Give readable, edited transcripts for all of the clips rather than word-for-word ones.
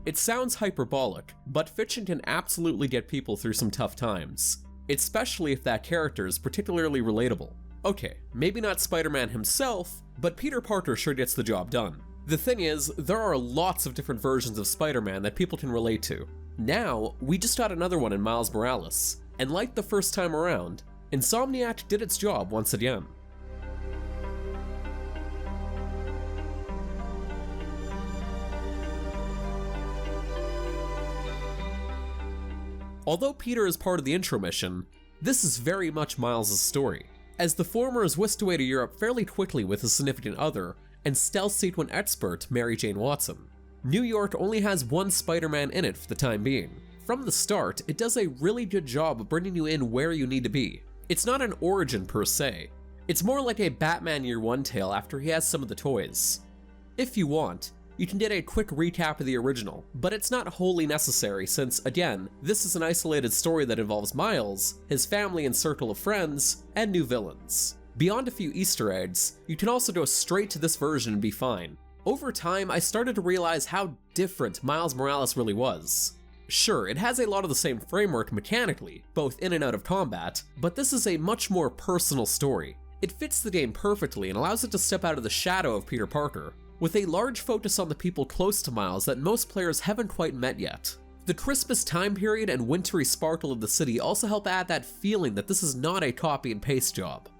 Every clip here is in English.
It sounds hyperbolic, but fiction can absolutely get people through some tough times, especially if that character is particularly relatable. Okay, maybe not Spider-Man himself, but Peter Parker sure gets the job done. The thing is, there are lots of different versions of Spider-Man that people can relate to. Now, we just got another one in Miles Morales, and like the first time around, Insomniac did its job once again. Although Peter is part of the intro mission, this is very much Miles' story, as the former is whisked away to Europe fairly quickly with his significant other and stealth sequence expert Mary Jane Watson. New York only has one Spider-Man in it for the time being. From the start, it does a really good job of bringing you in where you need to be. It's not an origin per se, it's more like a Batman Year One tale after he has some of the toys. If you want, you can get a quick recap of the original, but it's not wholly necessary since, again, this is an isolated story that involves Miles, his family and circle of friends, and new villains. Beyond a few Easter eggs, you can also go straight to this version and be fine. Over time, I started to realize how different Miles Morales really was. Sure, it has a lot of the same framework mechanically, both in and out of combat, but this is a much more personal story. It fits the game perfectly and allows it to step out of the shadow of Peter Parker, with a large focus on the people close to Miles that most players haven't quite met yet. The Christmas time period and wintry sparkle of the city also help add that feeling that this is not a copy and paste job.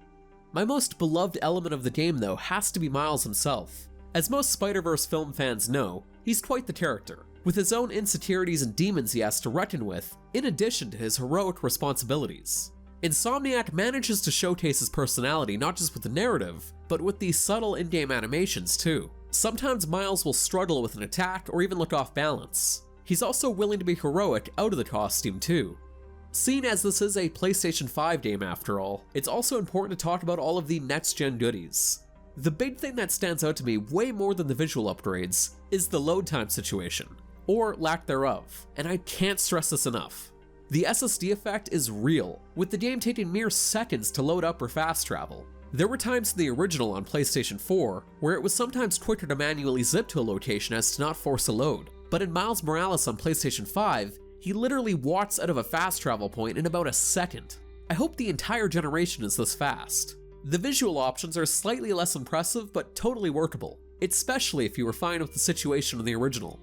My most beloved element of the game though has to be Miles himself. As most Spider-Verse film fans know, he's quite the character, with his own insecurities and demons he has to reckon with, in addition to his heroic responsibilities. Insomniac manages to showcase his personality not just with the narrative, but with these subtle in-game animations too. Sometimes Miles will struggle with an attack or even look off balance. He's also willing to be heroic out of the costume too. Seeing as this is a PlayStation 5 game after all, it's also important to talk about all of the next-gen goodies. The big thing that stands out to me way more than the visual upgrades is the load time situation, or lack thereof, and I can't stress this enough. The SSD effect is real, with the game taking mere seconds to load up or fast travel. There were times in the original on PlayStation 4 where it was sometimes quicker to manually zip to a location as to not force a load, but in Miles Morales on PlayStation 5, he literally walks out of a fast travel point in about a second. I hope the entire generation is this fast. The visual options are slightly less impressive but totally workable, especially if you were fine with the situation in the original.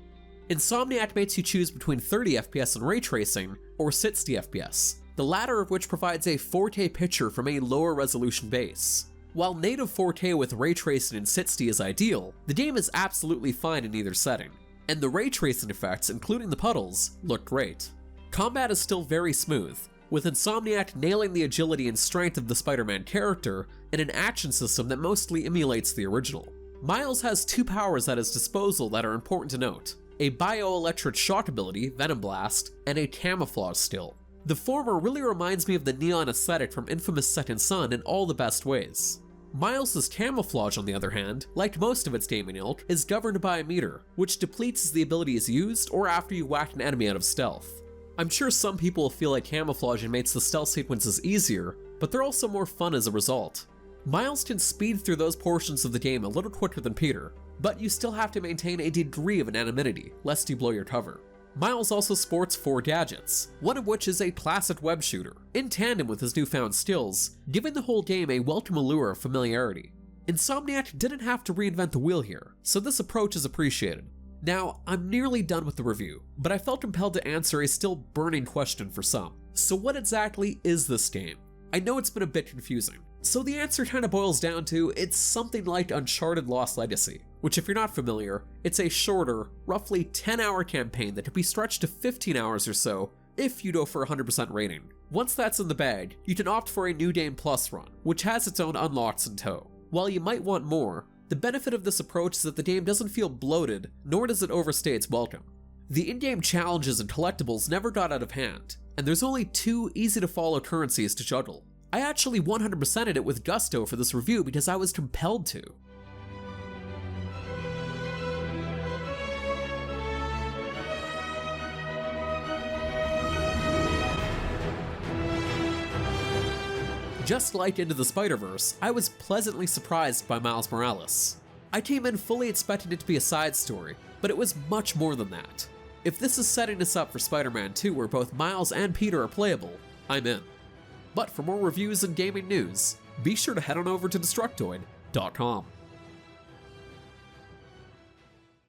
Insomniac makes you choose between 30 FPS and ray tracing, or 60 FPS, the latter of which provides a 4K picture from a lower resolution base. While native 4K with ray tracing in 60 is ideal, the game is absolutely fine in either setting, and the ray tracing effects, including the puddles, look great. Combat is still very smooth, with Insomniac nailing the agility and strength of the Spider-Man character in an action system that mostly emulates the original. Miles has two powers at his disposal that are important to note: a bioelectric shock ability, Venom Blast, and a camouflage skill. The former really reminds me of the neon aesthetic from infamous Second Son in all the best ways. Miles' camouflage, on the other hand, like most of its gaming ilk, is governed by a meter, which depletes as the ability is used or after you whack an enemy out of stealth. I'm sure some people will feel like camouflaging makes the stealth sequences easier, but they're also more fun as a result. Miles can speed through those portions of the game a little quicker than Peter, but you still have to maintain a degree of anonymity, lest you blow your cover. Miles also sports 4 gadgets, one of which is a classic web shooter, in tandem with his newfound skills, giving the whole game a welcome allure of familiarity. Insomniac didn't have to reinvent the wheel here, so this approach is appreciated. Now, I'm nearly done with the review, but I felt compelled to answer a still burning question for some. So what exactly is this game? I know it's been a bit confusing, so the answer kinda boils down to it's something like Uncharted Lost Legacy, which if you're not familiar, it's a shorter, roughly 10-hour campaign that could be stretched to 15 hours or so if you go for a 100% rating. Once that's in the bag, you can opt for a New Game Plus run, which has its own unlocks in tow. While you might want more, the benefit of this approach is that the game doesn't feel bloated, nor does it overstay its welcome. The in-game challenges and collectibles never got out of hand, and there's only 2 easy-to-follow currencies to juggle. I actually 100%ed it with gusto for this review because I was compelled to. Just like Into the Spider-Verse, I was pleasantly surprised by Miles Morales. I came in fully expecting it to be a side story, but it was much more than that. If this is setting us up for Spider-Man 2 where both Miles and Peter are playable, I'm in. But for more reviews and gaming news, be sure to head on over to Destructoid.com.